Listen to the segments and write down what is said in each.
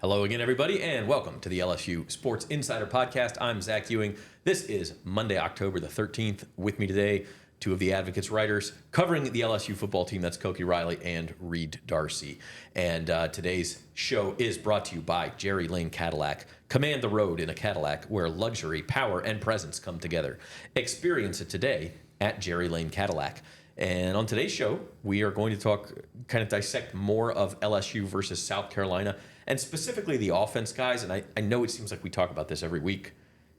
Hello again, everybody, and welcome to the LSU Sports Insider Podcast. I'm Zach Ewing. This is Monday, October the 13th. With me today, two of the Advocates writers covering the LSU football team. That's Koki Riley and Reed Darcy. And today's show is brought to you by Jerry Lane Cadillac. Command the road in a Cadillac where luxury, power, and presence come together. Experience it today at Jerry Lane Cadillac. And on today's show, we are going to talk, kind of dissect more of LSU versus South Carolina, and specifically the offense, guys. And I know it seems like we talk about this every week.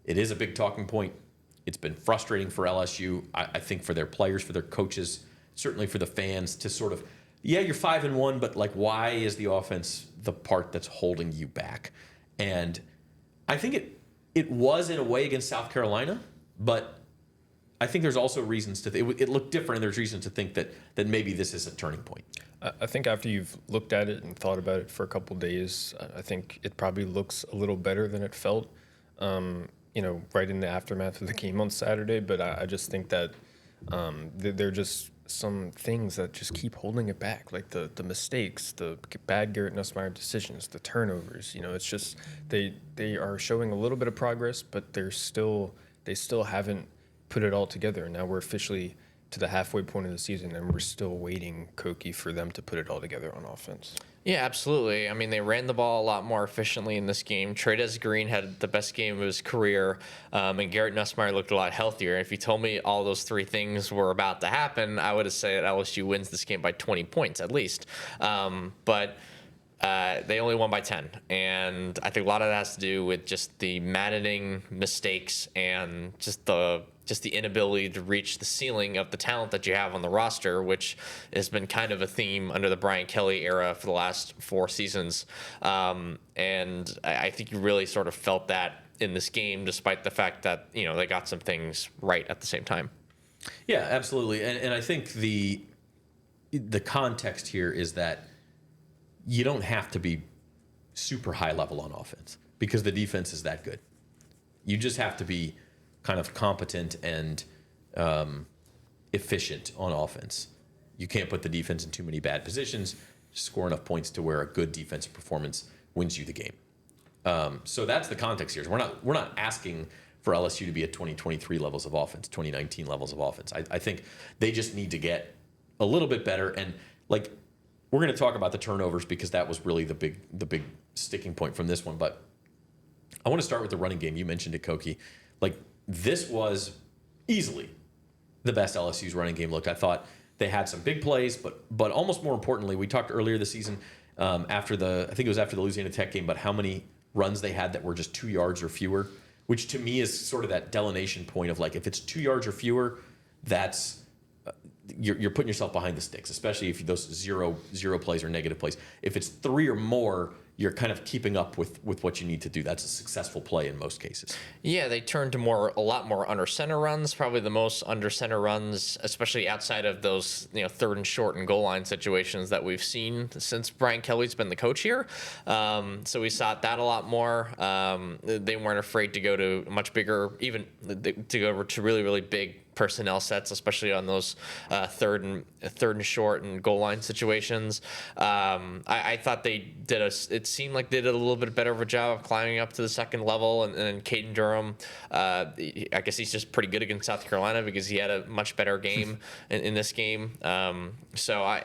It is a big talking point. It's been frustrating for LSU, I think, for their players, for their coaches, certainly for the fans to sort of, yeah, you're 5-1, but like, why is the offense the part that's holding you back? And I think it was in a way against South Carolina, but I think there's also reasons to it looked different, and there's reasons to think that maybe this is a turning point. I think after you've looked at it and thought about it for a couple days, I think it probably looks a little better than it felt, right in the aftermath of the game on Saturday. But I just think that there are just some things that just keep holding it back, like the mistakes, the bad Garrett Nussmeier decisions, the turnovers. It's just they are showing a little bit of progress, but they still haven't put it all together. And now we're officially to the halfway point of the season, and we're still waiting, Koki, for them to put it all together on offense. Yeah, absolutely. I mean, they ran the ball a lot more efficiently in this game. Trey'Dez Green had the best game of his career, and Garrett Nussmeier looked a lot healthier. If you told me all those three things were about to happen, I would have said LSU wins this game by 20 points at least. But they only won by 10, and I think a lot of that has to do with just the maddening mistakes and just the inability to reach the ceiling of the talent that you have on the roster, which has been kind of a theme under the Brian Kelly era for the last 4 seasons. And I think you really sort of felt that in this game, despite the fact that, they got some things right at the same time. Yeah, absolutely. And I think the context here is that you don't have to be super high level on offense because the defense is that good. You just have to be kind of competent and efficient on offense. You can't put the defense in too many bad positions, score enough points to where a good defensive performance wins you the game. So that's the context here. We're not asking for LSU to be at 2023 levels of offense, 2019 levels of offense. I think they just need to get a little bit better. And like, we're going to talk about the turnovers because that was really the big sticking point from this one. But I want to start with the running game. You mentioned it, Koki. Like, this was easily the best LSU's running game looked. I thought they had some big plays, but almost more importantly, we talked earlier this season I think it was after the Louisiana Tech game, but how many runs they had that were just 2 yards or fewer, which to me is sort of that delineation point of like, if it's 2 yards or fewer, that's you're putting yourself behind the sticks, especially if those zero plays or negative plays. If it's 3 or more, you're kind of keeping up with what you need to do. That's a successful play in most cases. Yeah, they turned to a lot more under center runs, probably the most under center runs, especially outside of those, 3rd and short and goal line situations that we've seen since Brian Kelly's been the coach here. So we saw that a lot more. They weren't afraid to go to much bigger, even to go over to really, really big personnel sets, especially on those third and short and goal line situations. I thought it seemed like they did a little bit better of a job of climbing up to the second level, and then Caden Durham, I guess he's just pretty good against South Carolina because he had a much better game in this game. So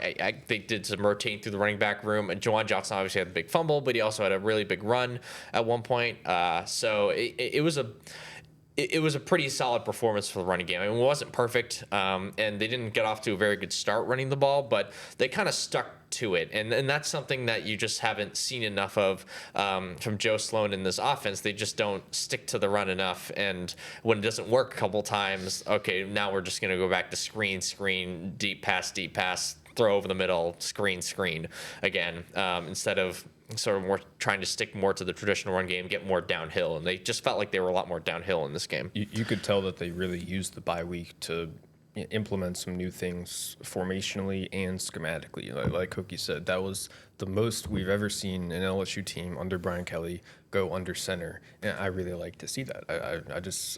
they did some rotating through the running back room. Juwan Johnson obviously had a big fumble, but he also had a really big run at one point. So it was a pretty solid performance for the running game. I mean, it wasn't perfect, and they didn't get off to a very good start running the ball, but they kind of stuck to it. And that's something that you just haven't seen enough of from Joe Sloan in this offense. They just don't stick to the run enough. And when it doesn't work a couple times, okay, now we're just going to go back to screen, deep pass, throw over the middle, screen again, instead of sort of more trying to stick more to the traditional run game, get more downhill. And they just felt like they were a lot more downhill in this game. You could tell that they really used the bye week to implement some new things formationally and schematically. Like Koki said, that was the most we've ever seen an LSU team under Brian Kelly go under center. And I really like to see that.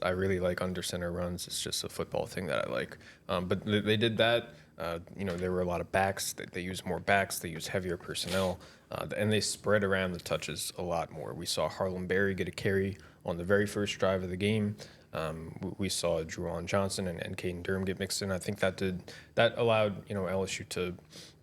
I really like under center runs. It's just a football thing that I like. But they did that. There were a lot of backs. They used more backs. They used heavier personnel, and they spread around the touches a lot more. We saw Harlem Berry get a carry on the very first drive of the game. We saw Juwan Johnson and Caden Durham get mixed in. I think that allowed LSU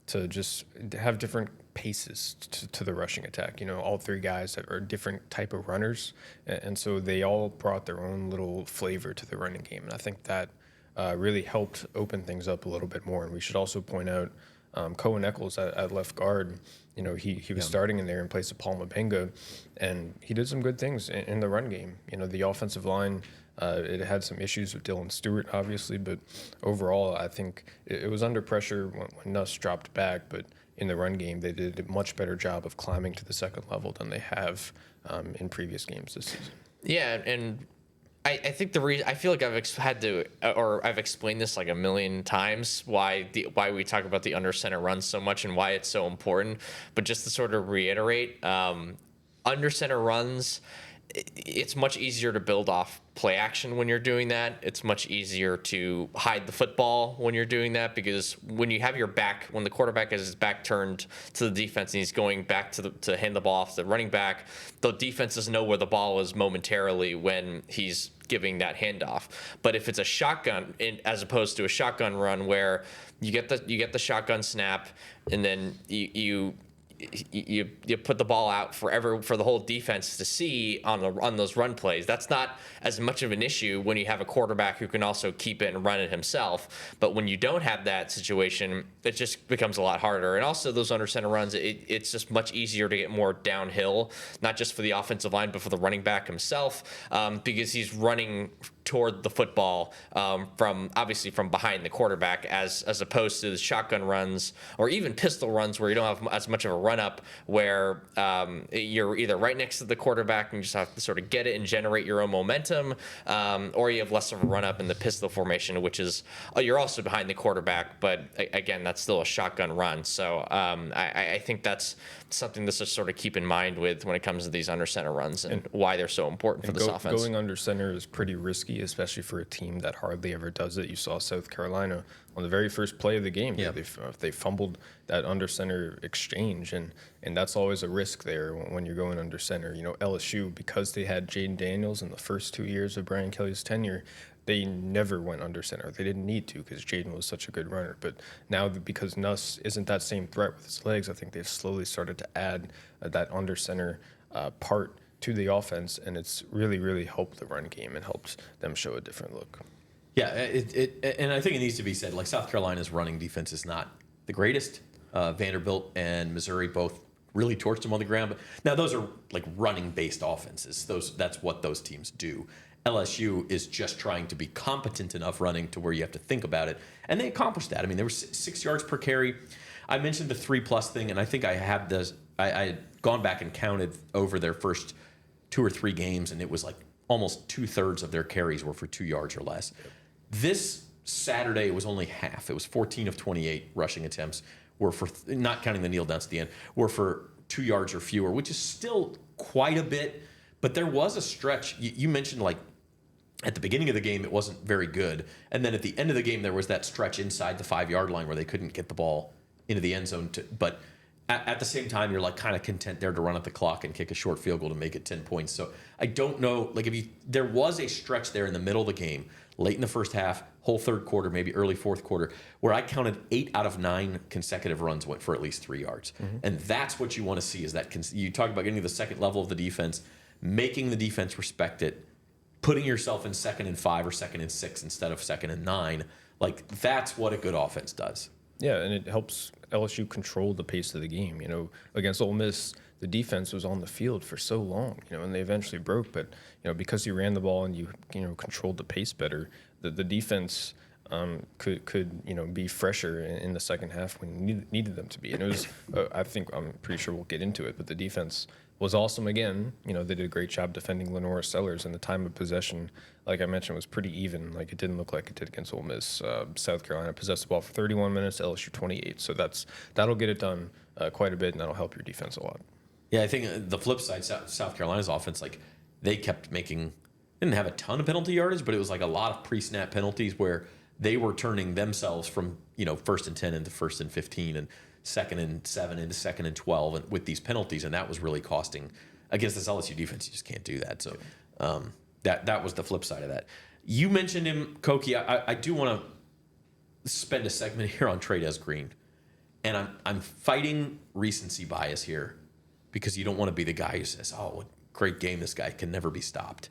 to just have different paces to the rushing attack. All three guys are different type of runners, and so they all brought their own little flavor to the running game. And I think that really helped open things up a little bit more. And we should also point out Cohen Eccles at left guard. He was starting in there in place of Paul Mabenga, and he did some good things in the run game. The offensive line, it had some issues with Dylan Stewart, obviously, but overall, I think it was under pressure when Nuss dropped back. But in the run game, they did a much better job of climbing to the second level than they have in previous games this season. Yeah, and I think the reason I feel like I've explained this like a million times why we talk about the under center runs so much and why it's so important. But just to sort of reiterate, under center runs, it's much easier to build off play action when you're doing that. It's much easier to hide the football when you're doing that, because when you have your back, when the quarterback has his back turned to the defense and he's going back to hand the ball off to the running back, the defenses know where the ball is momentarily when he's giving that handoff. But if it's a shotgun as opposed to a shotgun run where you get the shotgun snap and then you put the ball out for the whole defense to see on those run plays. That's not as much of an issue when you have a quarterback who can also keep it and run it himself. But when you don't have that situation, it just becomes a lot harder. And also those under center runs, it's just much easier to get more downhill, not just for the offensive line, but for the running back himself, because he's running toward the football from behind the quarterback, as opposed to the shotgun runs or even pistol runs where you don't have as much of a run up, where you're either right next to the quarterback and you just have to sort of get it and generate your own momentum, or you have less of a run up in the pistol formation, which is you're also behind the quarterback, but again, that's still a shotgun run. So I think that's something to sort of keep in mind with when it comes to these under center runs and why they're so important for this offense. Going under center is pretty risky, especially for a team that hardly ever does it. You saw South Carolina on the very first play of the game. Yeah. They fumbled that under center exchange, and that's always a risk there when you're going under center. LSU, because they had Jaden Daniels in the first 2 years of Brian Kelly's tenure, they never went under center. They didn't need to because Jaden was such a good runner. But now, because Nuss isn't that same threat with his legs, I think they've slowly started to add that under center part to the offense, and it's really, really helped the run game and helped them show a different look. Yeah, and I think it needs to be said, like, South Carolina's running defense is not the greatest. Vanderbilt and Missouri both really torched them on the ground. But now those are like running-based offenses. That's what those teams do. LSU is just trying to be competent enough running to where you have to think about it. And they accomplished that. I mean, there was 6 yards per carry. I mentioned the 3+ thing, and I think I had gone back and counted over their first 2 or 3 games, and it was like almost 2/3 of their carries were for 2 yards or less. This Saturday, it was only half. It was 14 of 28 rushing attempts were for, not counting the kneel downs at the end, were for 2 yards or fewer, which is still quite a bit. But there was a stretch. You mentioned, like, at the beginning of the game, it wasn't very good. And then at the end of the game, there was that stretch inside the 5-yard line where they couldn't get the ball into the end zone. But at the same time, you're like kind of content there to run at the clock and kick a short field goal to make it 10 points. So I don't know, like, there was a stretch there in the middle of the game, late in the first half, whole third quarter, maybe early fourth quarter, where I counted 8 out of 9 consecutive runs went for at least 3 yards. Mm-hmm. And that's what you want to see, is that you talk about getting to the second level of the defense, making the defense respect it, putting yourself in 2nd and 5 or 2nd and 6 instead of 2nd and 9. Like, that's what a good offense does. Yeah, and it helps LSU control the pace of the game. Against Ole Miss, the defense was on the field for so long, and they eventually broke. But, because you ran the ball and you controlled the pace better, the defense could be fresher in the second half when you needed them to be. And it was, I'm pretty sure we'll get into it, but the defense was awesome again. They did a great job defending Lenora Sellers, and the time of possession, like I mentioned, was pretty even. Like, it didn't look like it did against Ole Miss. South Carolina possessed the ball for 31 minutes, LSU 28. So that'll get it done quite a bit, and that'll help your defense a lot. Yeah, I think the flip side, South Carolina's offense, like, they kept didn't have a ton of penalty yardage, but it was like a lot of pre-snap penalties where they were turning themselves from, 1st and 10 into 1st and 15 and 2nd and 7 into 2nd and 12 and with these penalties, and that was really costing against this LSU defense. You just can't do that. So that was the flip side of that. You mentioned him, Koki. I do want to spend a segment here on Trey'Dez Green, and I'm fighting recency bias here because you don't want to be the guy who says, "Oh, what great game! This guy can never be stopped."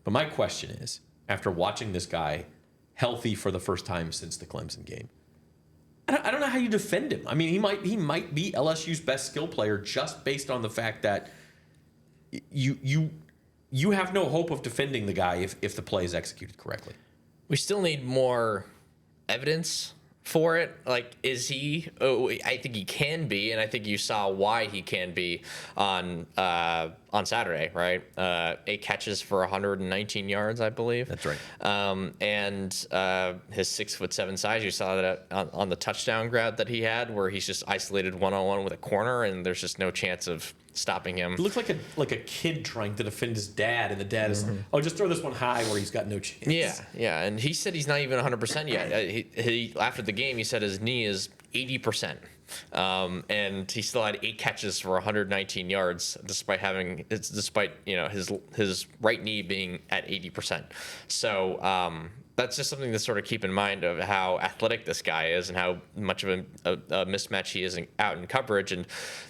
But my question is, after watching this guy healthy for the first time since the Clemson game, I don't know how you defend him. I mean, he might be LSU's best skill player just based on the fact that you have no hope of defending the guy if the play is executed correctly. We still need more evidence for it. Like, is he? Oh, I think he can be, and I think you saw why he can be on Saturday, right? 8 catches for 119 yards, I believe. That's right. And his 6'7" size, you saw that on the touchdown grab that he had, where he's just isolated one-on-one with a corner, and there's just no chance of stopping him. It looks like a kid trying to defend his dad, and the dad is like, "Oh, just throw this one high where he's got no chance." Yeah. And he said he's not even 100% yet. He after the game, he said his knee is 80%. And he still had 8 catches for 119 yards, despite his right knee being at 80%. So that's just something to sort of keep in mind of how athletic this guy is and how much of a mismatch he is out in coverage. And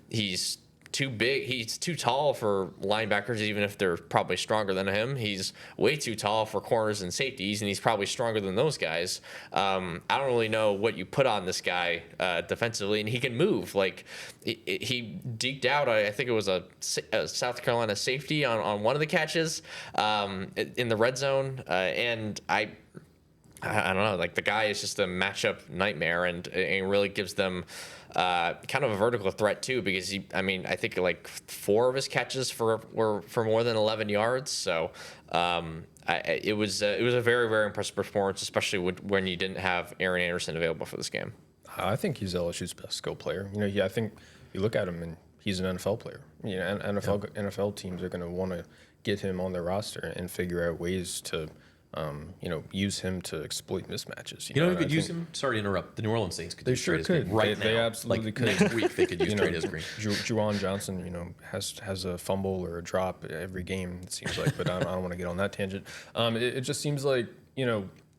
he's too big. He's too tall for linebackers, even if they're probably stronger than him. He's way too tall for corners and safeties, and he's probably stronger than those guys. I don't really know what you put on this guy defensively, and he can move. Like, he deked out, I think it was a South Carolina safety on one of the catches in the red zone, and I don't know, like, the guy is just a matchup nightmare, and it really gives them kind of a vertical threat too, because I think like 4 of his catches were for more than 11 yards. So it was a very, very impressive performance, especially when you didn't have Aaron Anderson available for this game. I think he's LSU's best skill player. I think you look at him and he's an NFL player. NFL teams are going to want to get him on their roster and figure out ways to use him to exploit mismatches. You know who could use him? Sorry to interrupt. The New Orleans Saints could. They sure could. Right now. They absolutely could. Next week they could use Trey'Dez Green. Juwan Johnson, has a fumble or a drop every game, it seems like. But I don't want to get on that tangent. It just seems like,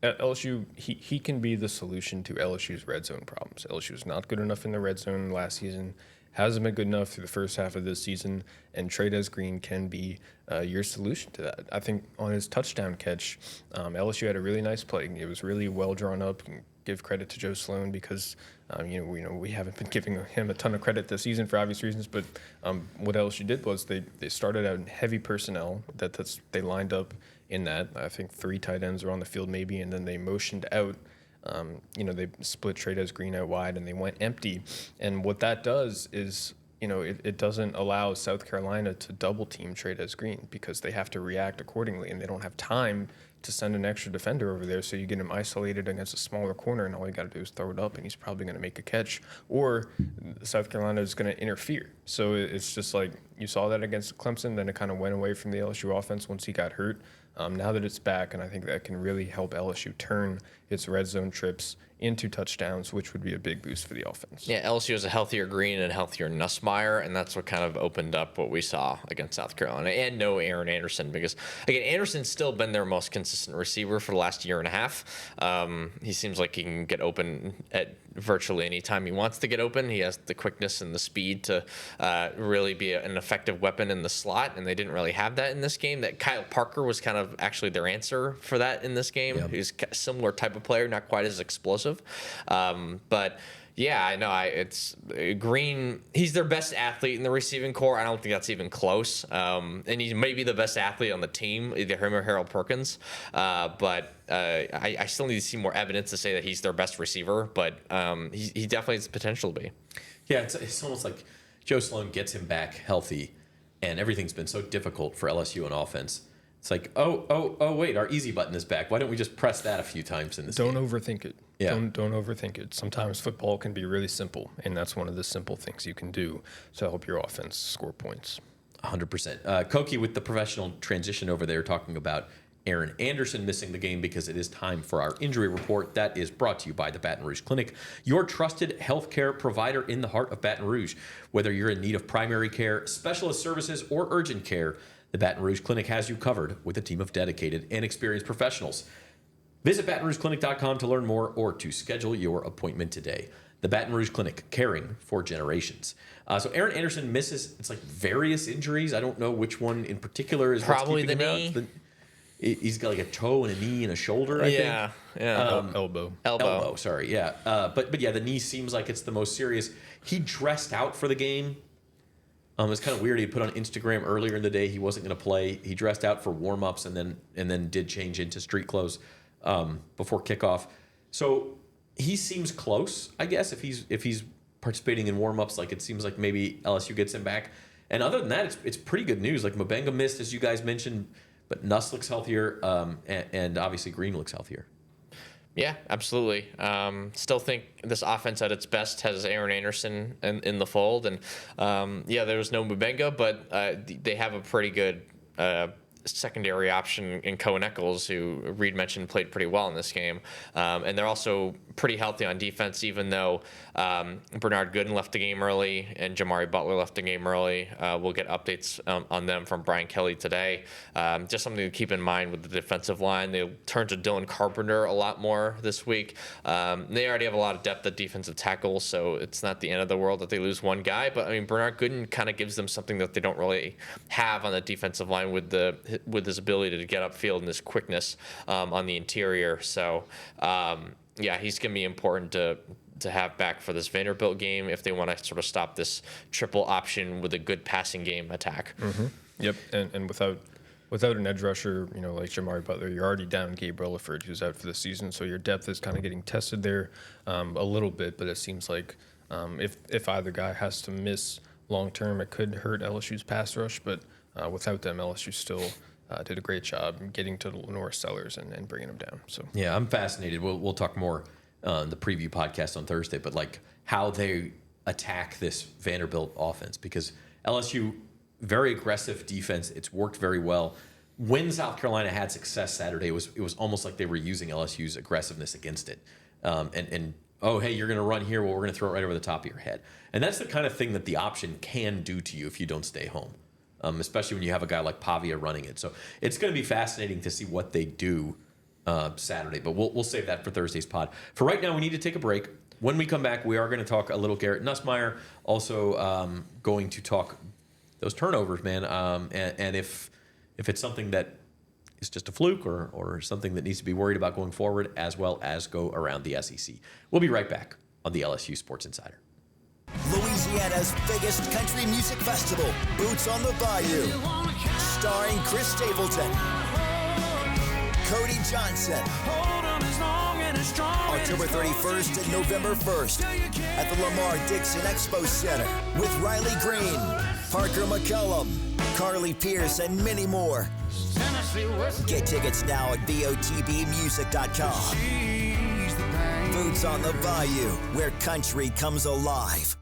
at LSU, he can be the solution to LSU's red zone problems. LSU's not good enough in the red zone last season. Hasn't been good enough through the first half of this season, and Trey'Dez Green can be your solution to that. I think on his touchdown catch, LSU had a really nice play. It was really well drawn up. And give credit to Joe Sloan because we haven't been giving him a ton of credit this season for obvious reasons. But what LSU did was they started out in heavy personnel. They lined up in that. I think 3 tight ends were on the field maybe, and then they motioned out. They split Trey'Dez Green out wide and they went empty. And what that does is, it doesn't allow South Carolina to double team Trey'Dez Green because they have to react accordingly and they don't have time to send an extra defender over there. So you get him isolated against a smaller corner and all you got to do is throw it up and he's probably going to make a catch, or South Carolina is going to interfere. So it's just like you saw that against Clemson, then it kind of went away from the LSU offense once he got hurt. Now that it's back, and I think that can really help LSU turn its red zone trips into touchdowns, which would be a big boost for the offense. Yeah, LSU has a healthier Green and healthier Nusmeier, and that's what kind of opened up what we saw against South Carolina. And no Aaron Anderson, because, again, Anderson's still been their most consistent receiver for the last year and a half. He seems like he can get open at virtually any time he wants to get open. He has the quickness and the speed to really be an effective weapon in the slot, and they didn't really have that in this game. That Kyle Parker was kind of actually their answer for that in this game. Yep. He's a similar type of player, not quite as explosive. But yeah, I know it's Green. He's their best athlete in the receiving core. I don't think that's even close. And he's maybe the best athlete on the team, either him or Harold Perkins. But I still need to see more evidence to say that he's their best receiver. But he definitely has the potential to be. Yeah, it's almost like Joe Sloan gets him back healthy, and everything's been so difficult for LSU on offense. It's like, oh, wait, our easy button is back. Why don't we just press that a few times in this game? Don't overthink it. Yeah. Don't overthink it. Sometimes football can be really simple, and that's one of the simple things you can do to help your offense score points. 100%. Koki, with the professional transition over there, talking about Aaron Anderson missing the game because it is time for our injury report. That is brought to you by the Baton Rouge Clinic, your trusted healthcare provider in the heart of Baton Rouge. Whether you're in need of primary care, specialist services, or urgent care, the Baton Rouge Clinic has you covered with a team of dedicated and experienced professionals. Visit BatonRougeClinic.com to learn more or to schedule your appointment today. The Baton Rouge Clinic, caring for generations. So Aaron Anderson misses, it's like various injuries. I don't know which one in particular is Probably what's keeping the him knee. out. He's got like a toe and a knee and a shoulder, I think. Yeah. Elbow. Sorry, yeah. But yeah, the knee seems like it's the most serious. He dressed out for the game. It's kind of weird. He put on Instagram earlier in the day he wasn't going to play. He dressed out for warm-ups and then did change into street clothes before kickoff. So he seems close, I guess, if he's participating in warm-ups. Like, it seems like maybe LSU gets him back. And other than that, it's pretty good news. Like, Mabenga missed, as you guys mentioned, but Nuss looks healthier, and obviously Green looks healthier. Yeah, absolutely. Still think this offense at its best has Aaron Anderson in the fold. And, there was no Mabenga, but they have a pretty good secondary option in Cohen Eccles, who Reed mentioned played pretty well in this game. And they're also pretty healthy on defense, even though Bernard Gooden left the game early and Jamari Butler left the game early. We'll get updates on them from Brian Kelly today. Just something to keep in mind with the defensive line. They turned to Dylan Carpenter a lot more this week. They already have a lot of depth at defensive tackle, so it's not the end of the world that they lose one guy. But, I mean, Bernard Gooden kind of gives them something that they don't really have on the defensive line with his ability to get upfield and his quickness on the interior. So, he's going to be important to have back for this Vanderbilt game if they want to sort of stop this triple option with a good passing game attack. Mm-hmm. Yep, and without an edge rusher, like Jamari Butler, you're already down Gabe Relaford, who's out for the season. So your depth is kind of getting tested there a little bit. But it seems like if either guy has to miss long term, it could hurt LSU's pass rush. But without them, LSU still did a great job getting to Lenore Sellers and bringing him down. So yeah, I'm fascinated. We'll talk more on the preview podcast on Thursday, but like how they attack this Vanderbilt offense, because LSU, very aggressive defense. It's worked very well. When South Carolina had success Saturday, it was almost like they were using LSU's aggressiveness against it. Oh, hey, you're going to run here. Well, we're going to throw it right over the top of your head. And that's the kind of thing that the option can do to you if you don't stay home. Especially when you have a guy like Pavia running it. So it's going to be fascinating to see what they do Saturday, but we'll save that for Thursday's pod. For right now, we need to take a break. When we come back, we are going to talk a little Garrett Nussmeier, also going to talk those turnovers, man, and if it's something that is just a fluke or something that needs to be worried about going forward, as well as go around the SEC. We'll be right back on the LSU Sports Insider. Louisiana's biggest country music festival, Boots on the Bayou, starring Chris Stapleton, Cody Johnson, October 31st and November 1st at the Lamar Dixon Expo Center with Riley Green, Parker McCullum, Carly Pierce, and many more. Get tickets now at BOTBmusic.com. Boots on the Bayou, where country comes alive.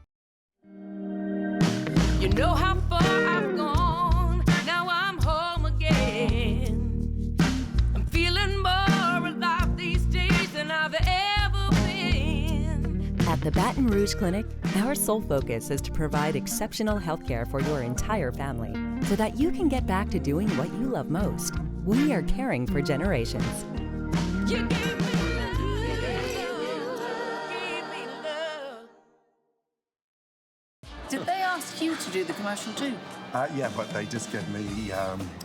You know how far I've gone, now I'm home again. I'm feeling more alive these days than I've ever been. At the Baton Rouge Clinic, our sole focus is to provide exceptional health care for your entire family so that you can get back to doing what you love most. We are caring for generations. You gave me love, gave me love. Did they ask you to do the commercial too? Yeah, but they just gave me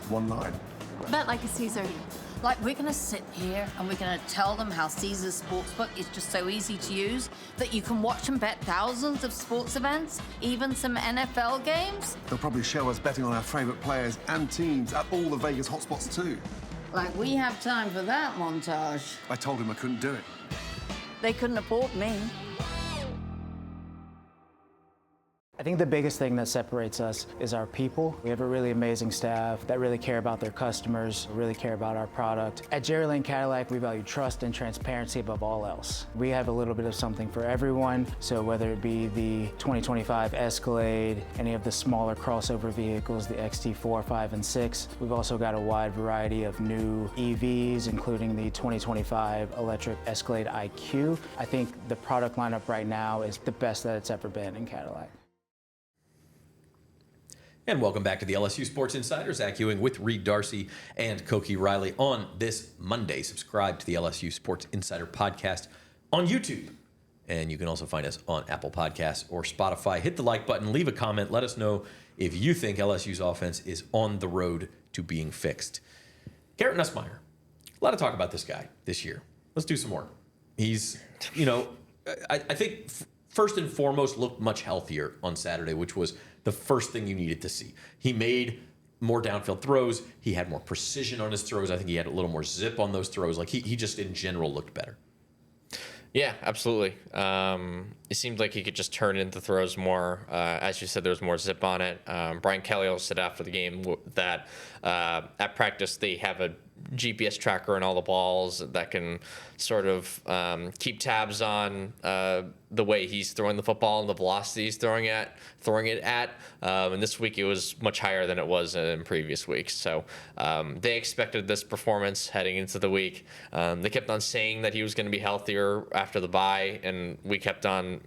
one line. Bet like a Caesar. Like, we're gonna sit here and we're gonna tell them how Caesar's Sportsbook is just so easy to use that you can watch and bet thousands of sports events, even some NFL games. They'll probably show us betting on our favorite players and teams at all the Vegas hotspots too. Like, we have time for that montage. I told him I couldn't do it. They couldn't afford me. I think the biggest thing that separates us is our people. We have a really amazing staff that really care about their customers, really care about our product. At Jerry Lane Cadillac, we value trust and transparency above all else. We have a little bit of something for everyone, so whether it be the 2025 Escalade, any of the smaller crossover vehicles, the XT4, 5, and 6, we've also got a wide variety of new EVs, including the 2025 electric Escalade IQ. I think the product lineup right now is the best that it's ever been in Cadillac. And welcome back to the LSU Sports Insider. Zach Ewing with Reed Darcy and Koki Riley on this Monday. Subscribe to the LSU Sports Insider podcast on YouTube. And you can also find us on Apple Podcasts or Spotify. Hit the like button, leave a comment. Let us know if you think LSU's offense is on the road to being fixed. Garrett Nussmeier. A lot of talk about this guy this year. Let's do some more. He's, I think first and foremost looked much healthier on Saturday, which was the first thing you needed to see. He made more downfield throws. He had more precision on his throws. I think he had a little more zip on those throws. Like he just in general looked better. Yeah, absolutely. It seemed like he could just turn into throws more. As you said, there was more zip on it. Brian Kelly also said after the game that at practice they have a GPS tracker on all the balls that can sort of keep tabs on the way he's throwing the football and the velocity he's throwing it at. And this week it was much higher than it was in previous weeks. So they expected this performance heading into the week. They kept on saying that he was going to be healthier after the bye, and we kept on,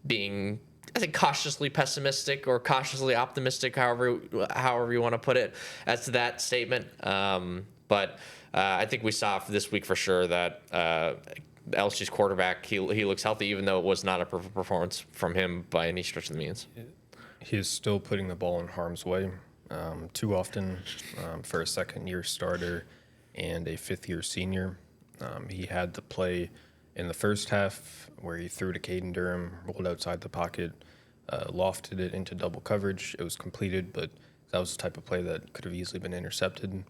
being, I think, cautiously pessimistic or cautiously optimistic, however you want to put it, as to that statement. But I think we saw this week for sure that LSU's quarterback, he looks healthy, even though it was not a perfect performance from him by any stretch of the means. He is still putting the ball in harm's way too often for a second-year starter and a fifth-year senior. He had the play in the first half where he threw to Caden Durham, rolled outside the pocket, lofted it into double coverage. It was completed, but that was the type of play that could have easily been intercepted,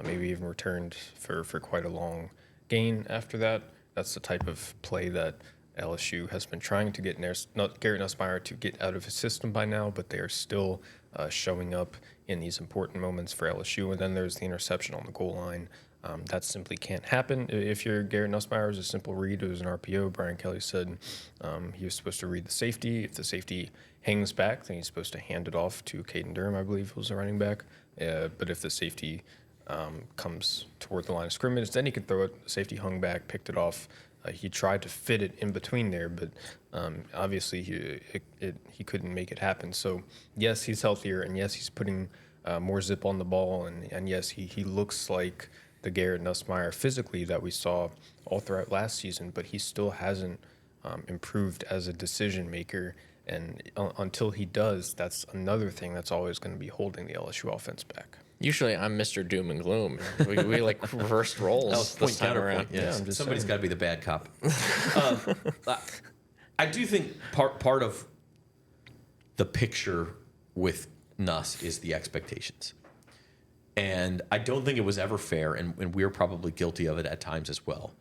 maybe even returned for quite a long gain after that. That's the type of play that LSU has been trying to get Garrett Nussmeier to get out of his system by now, but they are still showing up in these important moments for LSU. And then there's the interception on the goal line. That simply can't happen. If you're Garrett Nussmeier, it was a simple read. It was an RPO. Brian Kelly said he was supposed to read the safety. If the safety hangs back, then he's supposed to hand it off to Caden Durham, I believe, was the running back. But if the safety comes toward the line of scrimmage, then he could throw it. The safety hung back, picked it off. He tried to fit it in between there, but obviously he couldn't make it happen. So, yes, he's healthier, and yes, he's putting more zip on the ball, and yes, he looks like the Garrett Nussmeier physically that we saw all throughout last season, but he still hasn't improved as a decision maker. And until he does, that's another thing that's always going to be holding the LSU offense back. Usually I'm Mr. Doom and Gloom. We like reversed roles this time around. Yeah, somebody's got to be the bad cop. I do think part of the picture with Nuss is the expectations. And I don't think it was ever fair, and we're probably guilty of it at times as well,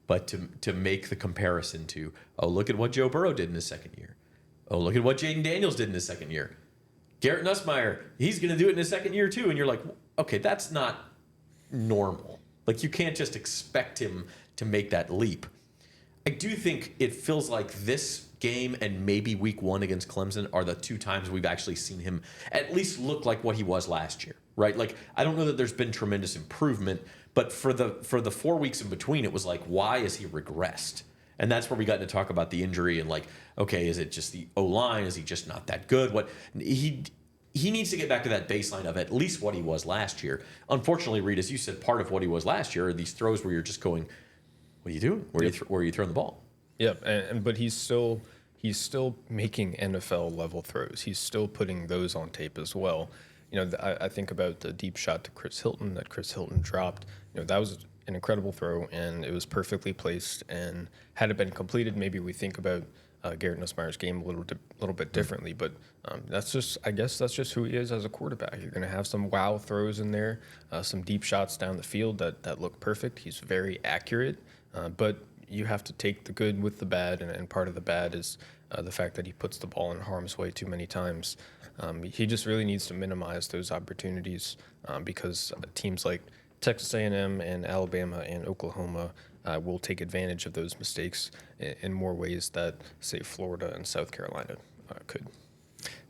but to make the comparison to, oh, look at what Joe Burrow did in his second year. Oh, look at what Jaden Daniels did in his second year. Garrett Nussmeier, he's going to do it in his second year too. And you're like, okay, that's not normal. Like, you can't just expect him to make that leap. I do think it feels like this game and maybe week one against Clemson are the two times we've actually seen him at least look like what he was last year, right? Like, I don't know that there's been tremendous improvement, but for the 4 weeks in between, it was like, why is he regressed? And that's where we got to talk about the injury and like, okay, is it just the O-line? Is he just not that good? What he needs to get back to that baseline of at least what he was last year. Unfortunately, Reed, as you said, part of what he was last year are these throws where you're just going, what are you doing? Where are you throwing the ball? Yep, but he's still making NFL level throws. He's still putting those on tape as well. I think about the deep shot to Chris Hilton that Chris Hilton dropped. That was an incredible throw, and it was perfectly placed. And had it been completed, maybe we think about Garrett Nussmeier's game a little bit differently. But I guess that's just who he is as a quarterback. You're going to have some wow throws in there, some deep shots down the field that look perfect. He's very accurate, but you have to take the good with the bad, and part of the bad is the fact that he puts the ball in harm's way too many times. He just really needs to minimize those opportunities because teams like Texas A&M and Alabama and Oklahoma will take advantage of those mistakes in more ways that, say, Florida and South Carolina could.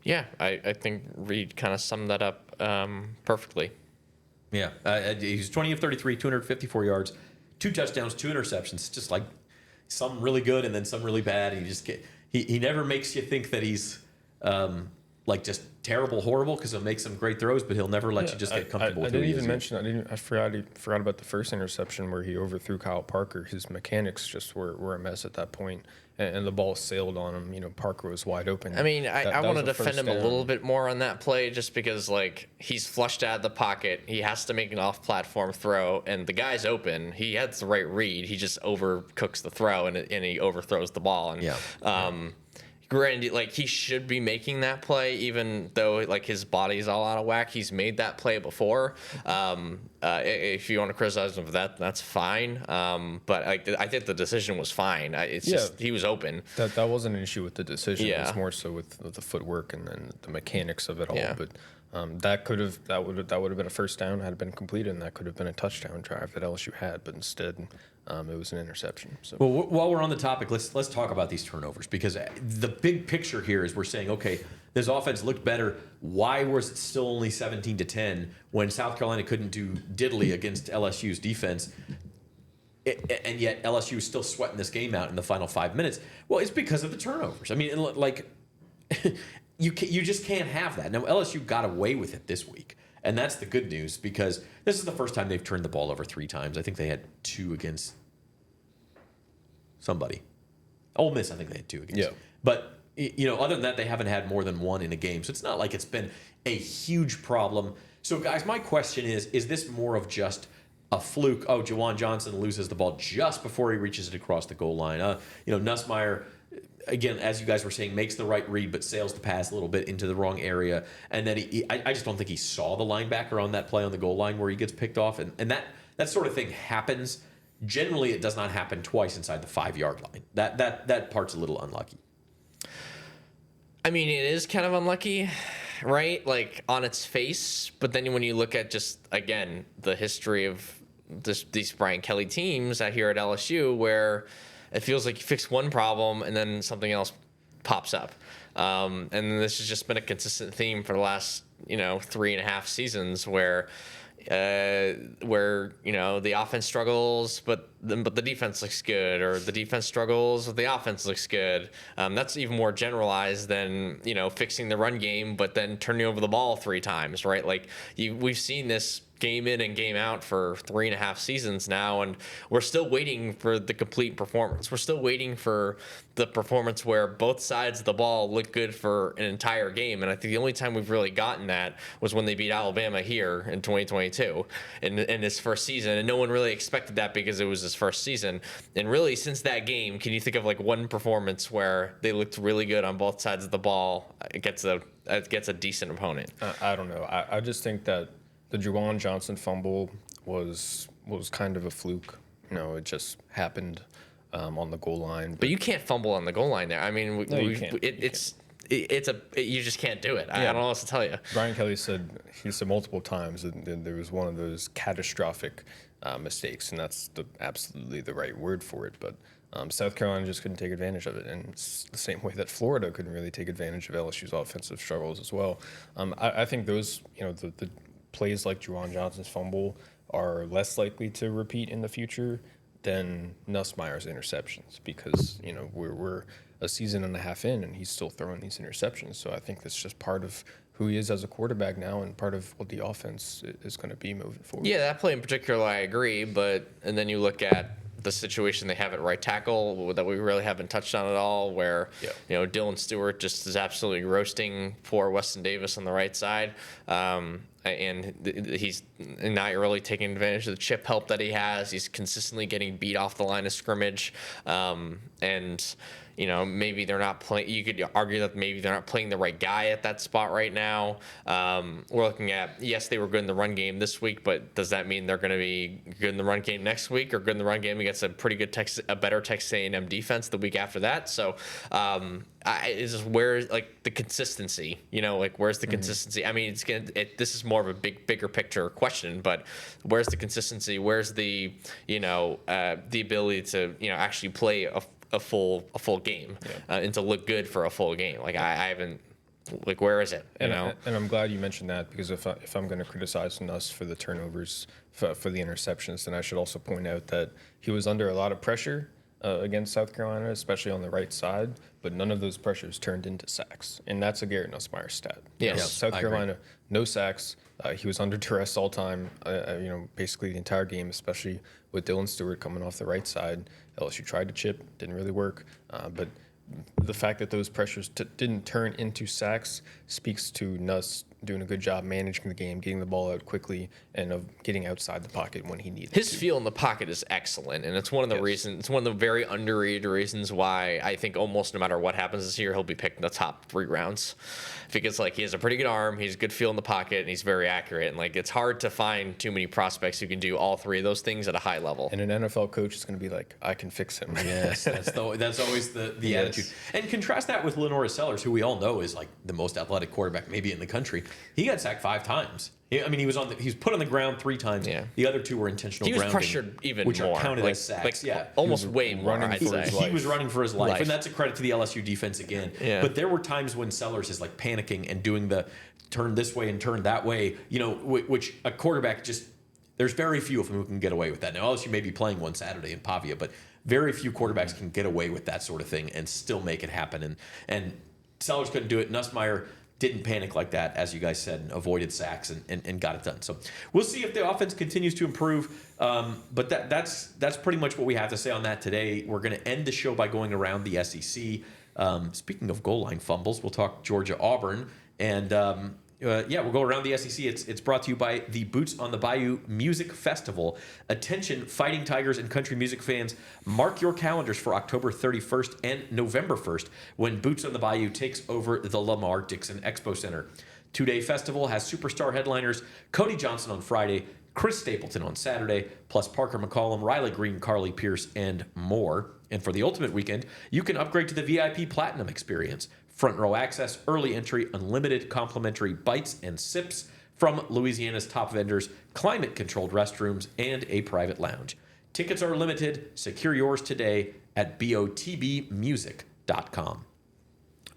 Yeah, I think Reed kind of summed that up perfectly. Yeah, he's 20 of 33, 254 yards, 2 touchdowns, 2 interceptions. It's just like some really good and then some really bad. And he never makes you think that he's like just terrible, horrible, because he'll make some great throws, but he'll never let you just get comfortable with who he is. I forgot about the first interception where he overthrew Kyle Parker. His mechanics just were a mess at that point, and the ball sailed on him. You know, Parker was wide open. I mean, I want to defend him a little bit more on that play, just because like he's flushed out of the pocket. He has to make an off-platform throw, and the guy's open. He has the right read. He just overcooks the throw, and he overthrows the ball. And granted, like he should be making that play, even though like his body's all out of whack. He's made that play before. If you want to criticize him for that, that's fine. But I think the decision was fine. Just he was open. That wasn't an issue with the decision. Yeah. It was more so with the footwork and then the mechanics of it all. Yeah. But that would have been a first down had it been completed, and that could have been a touchdown drive that LSU had. But instead, it was an interception. So. Well, while we're on the topic, let's talk about these turnovers, because the big picture here is we're saying, okay, this offense looked better. Why was it still only 17-10 when South Carolina couldn't do diddly against LSU's defense? And yet LSU is still sweating this game out in the final 5 minutes. Well, it's because of the turnovers. I mean, like you just can't have that. Now, LSU got away with it this week. And that's the good news, because this is the first time they've turned the ball over 3 times. I think they had 2 against somebody. Ole Miss, I think they had 2 against. Yeah. But, you know, other than that, they haven't had more than 1 in a game. So it's not like it's been a huge problem. So, guys, my question is this more of just a fluke? Oh, Juwan Johnson loses the ball just before he reaches it across the goal line. You know, Nusmeier, again, as you guys were saying, makes the right read, but sails the pass a little bit into the wrong area. And then I just don't think he saw the linebacker on that play on the goal line where he gets picked off. And that sort of thing happens. Generally, it does not happen twice inside the 5-yard line. That part's a little unlucky. I mean, it is kind of unlucky, right? Like, on its face. But then when you look at just, again, the history of these Brian Kelly teams out here at LSU, where it feels like you fix one problem and then something else pops up. And this has just been a consistent theme for the last, 3.5 seasons where the offense struggles, but the defense looks good, or the defense struggles, but the offense looks good. That's even more generalized than, fixing the run game, but then turning over the ball 3 times, right? Like we've seen this game in and game out for 3.5 seasons now, and we're still waiting for the complete performance. We're still waiting for the performance where both sides of the ball look good for an entire game. And I think the only time we've really gotten that was when they beat Alabama here in 2022 in his first season, and no one really expected that because it was his first season. And really, since that game, can you think of like one performance where they looked really good on both sides of the ball against a decent opponent? I don't know. I just think that the Juwan Johnson fumble was kind of a fluke. It just happened on the goal line. But you can't fumble on the goal line there. I mean, you can't. You just can't do it. I don't know what else to tell you. Brian Kelly said multiple times that there was one of those catastrophic mistakes, and that's absolutely the right word for it. But South Carolina just couldn't take advantage of it, and it's the same way that Florida couldn't really take advantage of LSU's offensive struggles as well. I think those, the plays like Juwan Johnson's fumble are less likely to repeat in the future than Nussmeier's interceptions, because we're a season and a half in and he's still throwing these interceptions. So I think that's just part of who he is as a quarterback now, and part of what the offense is going to be moving forward. Yeah, that play in particular, I agree. And then you look at the situation they have at right tackle that we really haven't touched on at all, where Dylan Stewart just is absolutely roasting poor Weston Davis on the right side. And he's not really taking advantage of the chip help that he has. He's consistently getting beat off the line of scrimmage. And maybe they're not playing. You could argue that maybe they're not playing the right guy at that spot right now. We're looking at, yes, they were good in the run game this week, but does that mean they're going to be good in the run game next week, or good in the run game against a pretty good a better Texas A&M defense the week after that? So is just where like the consistency, where's the consistency? I mean, this is more of a bigger picture question, but where's the consistency? Where's the the ability to actually play a full game and to look good for a full game? Like I haven't. Like, where is it? And I'm glad you mentioned that, because if I'm going to criticize Nuss for the turnovers, for the interceptions, then I should also point out that he was under a lot of pressure against South Carolina, especially on the right side, but none of those pressures turned into sacks, and that's a Garrett Nussmeier stat. Yes, South Carolina, no sacks. He was under duress all time. Basically the entire game, especially with Dylan Stewart coming off the right side. LSU tried to chip, didn't really work, but the fact that those pressures didn't turn into sacks speaks to Nuss doing a good job managing the game, getting the ball out quickly, and of getting outside the pocket when he needed His to. feel in the pocket is excellent, and it's one of the reasons. It's one of the very underrated reasons why I think almost no matter what happens this year, he'll be picked in the top 3 rounds, because like he has a pretty good arm, he's a good feel in the pocket, and he's very accurate. And like it's hard to find too many prospects who can do all 3 of those things at a high level. And an NFL coach is going to be like, I can fix him. Yes, that's always the attitude. And contrast that with Lenora Sellers, who we all know is like the most athletic quarterback maybe in the country. He got sacked 5 times. He was put on the ground 3 times. Yeah. The other 2 were intentional He was grounding, pressured even which more, are counted like, as sacks. almost way more. I'd say He was running for his life, and that's a credit to the LSU defense again. Yeah. But there were times when Sellers is like panicking and doing the turn this way and turn that way. Which a quarterback just. There's very few of them who can get away with that. Now LSU may be playing one Saturday in Pavia, but very few quarterbacks can get away with that sort of thing and still make it happen. And Sellers couldn't do it. Nussmeier didn't panic like that, as you guys said, and avoided sacks and got it done. So we'll see if the offense continues to improve. But that's pretty much what we have to say on that today. We're going to end the show by going around the SEC. Speaking of goal line fumbles, we'll talk Georgia-Auburn. And we'll go around the SEC. It's brought to you by the Boots on the Bayou Music Festival. Attention, Fighting Tigers and country music fans, mark your calendars for October 31st and November 1st when Boots on the Bayou takes over the Lamar Dixon Expo Center. 2-day festival has superstar headliners Cody Johnson on Friday, Chris Stapleton on Saturday, plus Parker McCollum, Riley Green, Carly Pierce, and more. And for the ultimate weekend, you can upgrade to the VIP Platinum experience. Front row access, early entry, unlimited complimentary bites and sips from Louisiana's top vendors, climate-controlled restrooms, and a private lounge. Tickets are limited. Secure yours today at botbmusic.com.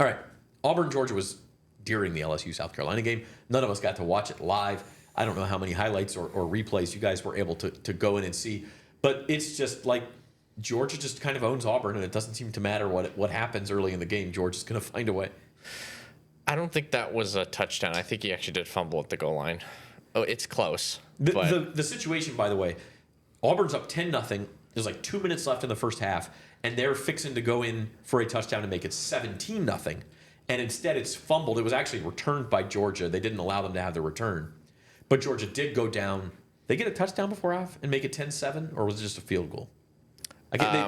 All right, Auburn, Georgia was during the LSU-South Carolina game. None of us got to watch it live. I don't know how many highlights or replays you guys were able to go in and see, but it's just like Georgia just kind of owns Auburn, and it doesn't seem to matter what happens early in the game. Georgia's going to find a way. I don't think that was a touchdown. I think he actually did fumble at the goal line. Oh, it's close. The situation, by the way, Auburn's up 10-0. There's like 2 minutes left in the first half, and they're fixing to go in for a touchdown to make it 17-0. And instead, it's fumbled. It was actually returned by Georgia. They didn't allow them to have the return. But Georgia did go down. They get a touchdown before half and make it 10-7, or was it just a field goal?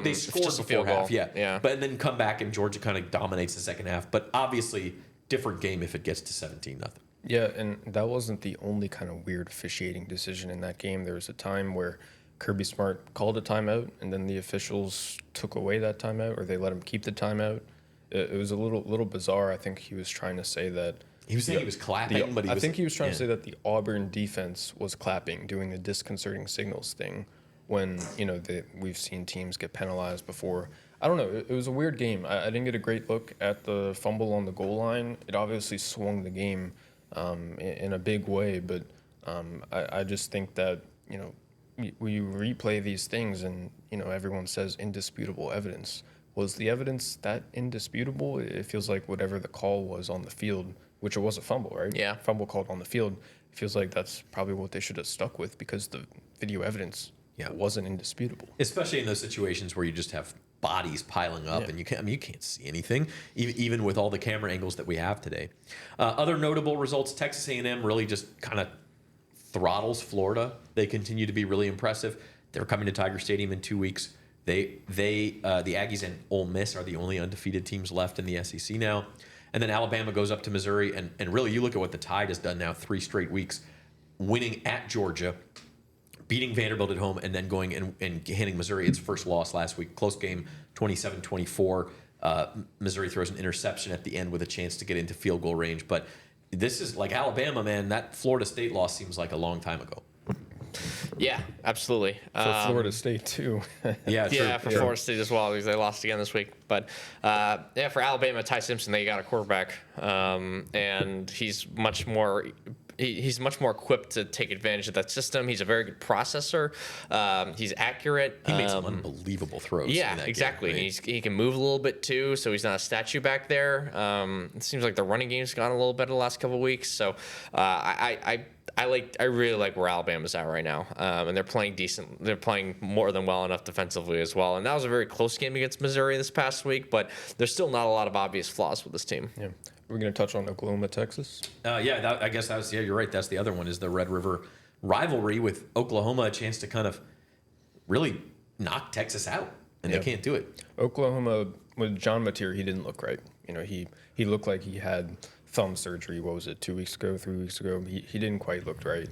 They scored just a before field half, goal. yeah. But then come back and Georgia kind of dominates the second half. But obviously, different game if it gets to 17-0. Yeah, and that wasn't the only kind of weird officiating decision in that game. There was a time where Kirby Smart called a timeout, and then the officials took away that timeout, or they let him keep the timeout. It was a little bizarre. I think he was trying to say that. He was saying he was clapping, but I think he was trying to say that the Auburn defense was clapping, doing the disconcerting signals thing. When we've seen teams get penalized before. I don't know. It was a weird game. I didn't get a great look at the fumble on the goal line. It obviously swung the game in a big way, but I just think that we replay these things and everyone says indisputable evidence. Was the evidence that indisputable? It feels like whatever the call was on the field, which it was a fumble, right? Yeah. Fumble called on the field. It feels like that's probably what they should have stuck with because the video evidence. Yeah, it wasn't indisputable. Especially in those situations where you just have bodies piling up and you can't see anything, even with all the camera angles that we have today. Other notable results, Texas A&M really just kind of throttles Florida. They continue to be really impressive. They're coming to Tiger Stadium in 2 weeks. The Aggies and Ole Miss are the only undefeated teams left in the SEC now. And then Alabama goes up to Missouri. And really, you look at what the Tide has done now 3 straight weeks, winning at Georgia, beating Vanderbilt at home, and then going and handing Missouri its first loss last week. Close game, 27-24. Missouri throws an interception at the end with a chance to get into field goal range. But this is like Alabama, man. That Florida State loss seems like a long time ago. Yeah, absolutely. For Florida State, too. Yeah, true. Yeah, for Florida State as well, because they lost again this week. But yeah, for Alabama, Ty Simpson, they got a quarterback, and he's much more. He's much more equipped to take advantage of that system. He's a very good processor. He's accurate. He makes some unbelievable throws. Yeah, exactly. Game, right? And he can move a little bit too, so he's not a statue back there. It seems like the running game's gone a little better the last couple of weeks. So I really like where Alabama's at right now, and they're playing decent. They're playing more than well enough defensively as well. And that was a very close game against Missouri this past week, but there's still not a lot of obvious flaws with this team. Yeah. We're going to touch on Oklahoma, Texas. I guess that was, you're right. That's the other one, is the Red River rivalry with Oklahoma, a chance to kind of really knock Texas out, and they can't do it. Oklahoma, with John Mateer, he didn't look right. He looked like he had thumb surgery. What was it, 2 weeks ago, 3 weeks ago? He didn't quite look right.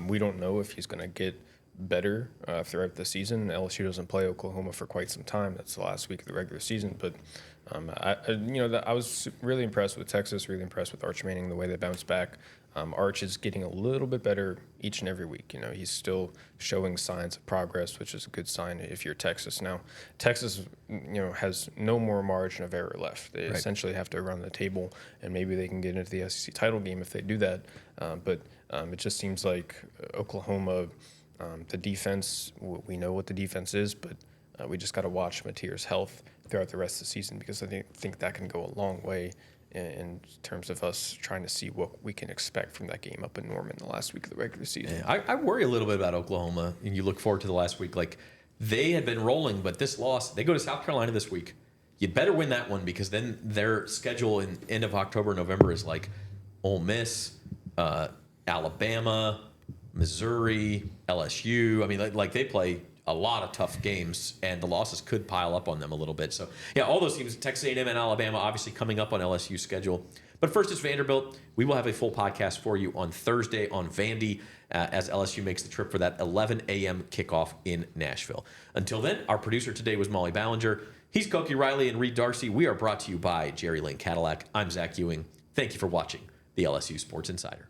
We don't know if he's going to get better throughout the season. LSU doesn't play Oklahoma for quite some time. That's the last week of the regular season, but I was really impressed with Texas, really impressed with Arch Manning, the way they bounced back. Arch is getting a little bit better each and every week. He's still showing signs of progress, which is a good sign if you're Texas. Now, Texas, has no more margin of error left. They essentially have to run the table, and maybe they can get into the SEC title game if they do that. But it just seems like Oklahoma, the defense, we know what the defense is, but we just got to watch Mateer's health throughout the rest of the season, because I think that can go a long way in terms of us trying to see what we can expect from that game up in Norman the last week of the regular season. Yeah, I worry a little bit about Oklahoma, and you look forward to the last week. Like, they had been rolling, but this loss, they go to South Carolina this week. You'd better win that one, because then their schedule in end of October, November is like Ole Miss, Alabama, Missouri, LSU. I mean, like they play a lot of tough games, and the losses could pile up on them a little bit. So, yeah, all those teams, Texas A&M and Alabama, obviously coming up on LSU's schedule. But first, it's Vanderbilt. We will have a full podcast for you on Thursday on Vandy as LSU makes the trip for that 11 a.m. kickoff in Nashville. Until then, our producer today was Molly Ballinger. He's Koki Riley and Reed Darcy. We are brought to you by Jerry Lane Cadillac. I'm Zach Ewing. Thank you for watching the LSU Sports Insider.